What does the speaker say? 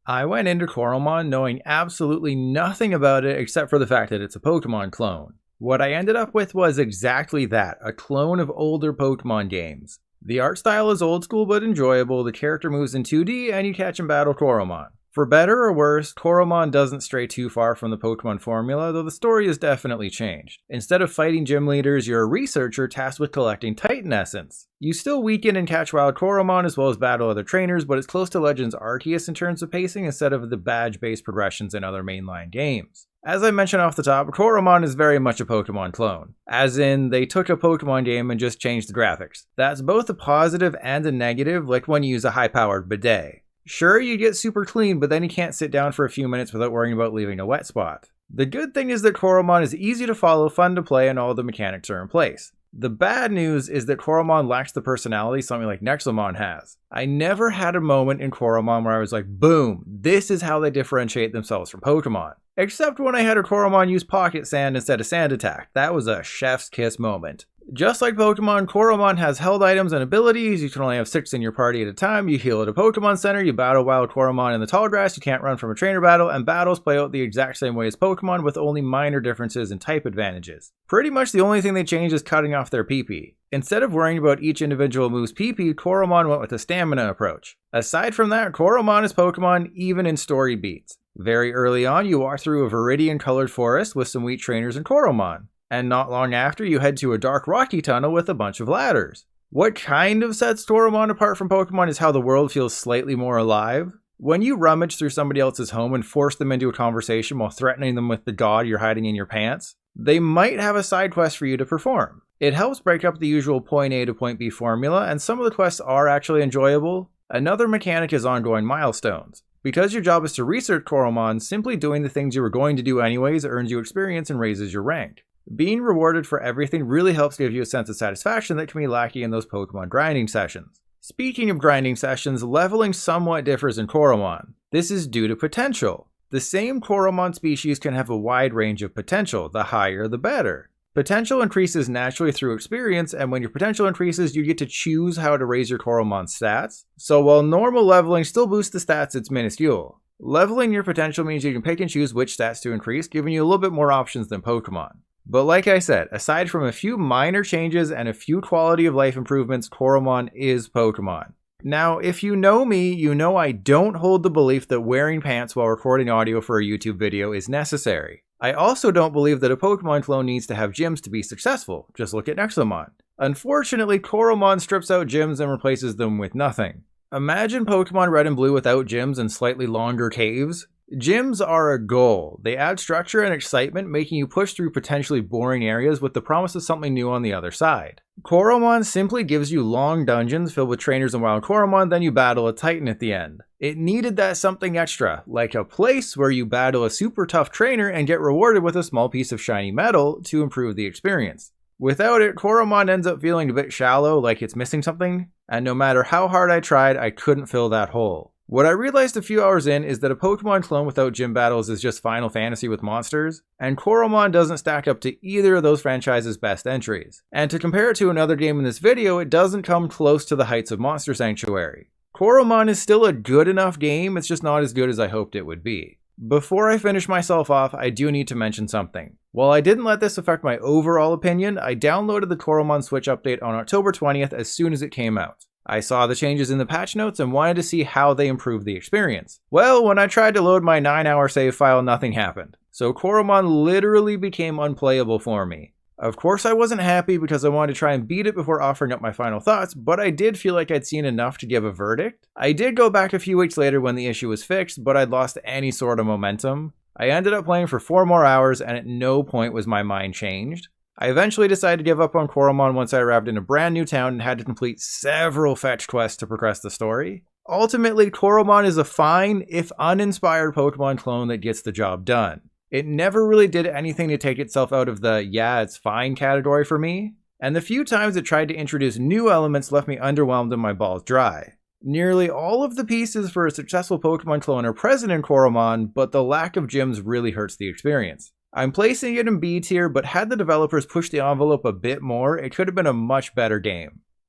I went into Coromon knowing absolutely nothing about it except for the fact that it's a Pokemon clone. What I ended up with was exactly that, a clone of older Pokemon games. The art style is old school but enjoyable, the character moves in 2D, and you catch and battle Coromon. For better or worse, Coromon doesn't stray too far from the Pokemon formula, though the story has definitely changed. Instead of fighting gym leaders, you're a researcher tasked with collecting Titan Essence. You still weaken and catch wild Coromon as well as battle other trainers, but it's close to Legends Arceus in terms of pacing instead of the badge-based progressions in other mainline games. As I mentioned off the top, Coromon is very much a Pokemon clone. As in, they took a Pokemon game and just changed the graphics. That's both a positive and a negative, like when you use a high-powered bidet. Sure, you get super clean, but then you can't sit down for a few minutes without worrying about leaving a wet spot. The good thing is that Coromon is easy to follow, fun to play, and all the mechanics are in place. The bad news is that Coromon lacks the personality something like Nexomon has. I never had a moment in Coromon where I was like, boom, this is how they differentiate themselves from Pokemon. Except when I had a Coromon use Pocket Sand instead of Sand Attack. That was a chef's kiss moment. Just like Pokemon, Coromon has held items and abilities. You can only have 6 in your party at a time. You heal at a Pokemon Center. You battle wild Coromon in the tall grass. You can't run from a trainer battle. And battles play out the exact same way as Pokemon with only minor differences in type advantages. Pretty much the only thing they changed is cutting off their PP. Instead of worrying about each individual move's PP, Coromon went with a stamina approach. Aside from that, Coromon is Pokemon even in story beats. Very early on, you walk through a Viridian-colored forest with some weak trainers in Coromon. And not long after, you head to a dark rocky tunnel with a bunch of ladders. What kind of sets Coromon apart from Pokemon is how the world feels slightly more alive. When you rummage through somebody else's home and force them into a conversation while threatening them with the god you're hiding in your pants, they might have a side quest for you to perform. It helps break up the usual point A to point B formula, and some of the quests are actually enjoyable. Another mechanic is ongoing milestones. Because your job is to research Coromon, simply doing the things you were going to do anyways earns you experience and raises your rank. Being rewarded for everything really helps give you a sense of satisfaction that can be lacking in those Pokemon grinding sessions. Speaking of grinding sessions, leveling somewhat differs in Coromon. This is due to potential. The same Coromon species can have a wide range of potential, the higher the better. Potential increases naturally through experience, and when your potential increases, you get to choose how to raise your Coromon's stats. So while normal leveling still boosts the stats, it's minuscule. Leveling your potential means you can pick and choose which stats to increase, giving you a little bit more options than Pokemon. But like I said, aside from a few minor changes and a few quality of life improvements, Coromon is Pokemon. Now, if you know me, you know I don't hold the belief that wearing pants while recording audio for a YouTube video is necessary. I also don't believe that a Pokemon clone needs to have gyms to be successful. Just look at Nexomon. Unfortunately, Coromon strips out gyms and replaces them with nothing. Imagine Pokemon Red and Blue without gyms and slightly longer caves. Gyms are a goal. They add structure and excitement, making you push through potentially boring areas with the promise of something new on the other side. Coromon simply gives you long dungeons filled with trainers and wild Coromon, then you battle a Titan at the end. It needed that something extra, like a place where you battle a super tough trainer and get rewarded with a small piece of shiny metal to improve the experience. Without it, Coromon ends up feeling a bit shallow, like it's missing something, and no matter how hard I tried, I couldn't fill that hole. What I realized a few hours in is that a Pokemon clone without gym battles is just Final Fantasy with monsters, and Coromon doesn't stack up to either of those franchises' best entries. And to compare it to another game in this video, it doesn't come close to the heights of Monster Sanctuary. Coromon is still a good enough game, it's just not as good as I hoped it would be. Before I finish myself off, I do need to mention something. While I didn't let this affect my overall opinion, I downloaded the Coromon Switch update on October 20th as soon as it came out. I saw the changes in the patch notes and wanted to see how they improved the experience. Well, when I tried to load my 9-hour save file, nothing happened. So Coromon literally became unplayable for me. Of course I wasn't happy because I wanted to try and beat it before offering up my final thoughts, but I did feel like I'd seen enough to give a verdict. I did go back a few weeks later when the issue was fixed, but I'd lost any sort of momentum. I ended up playing for 4 more hours and at no point was my mind changed. I eventually decided to give up on Coromon once I arrived in a brand new town and had to complete several fetch quests to progress the story. Ultimately, Coromon is a fine, if uninspired Pokemon clone that gets the job done. It never really did anything to take itself out of the yeah, it's fine category for me, and the few times it tried to introduce new elements left me underwhelmed and my balls dry. Nearly all of the pieces for a successful Pokemon clone are present in Coromon, but the lack of gyms really hurts the experience. I'm placing it in B tier, but had the developers pushed the envelope a bit more, it could have been a much better game.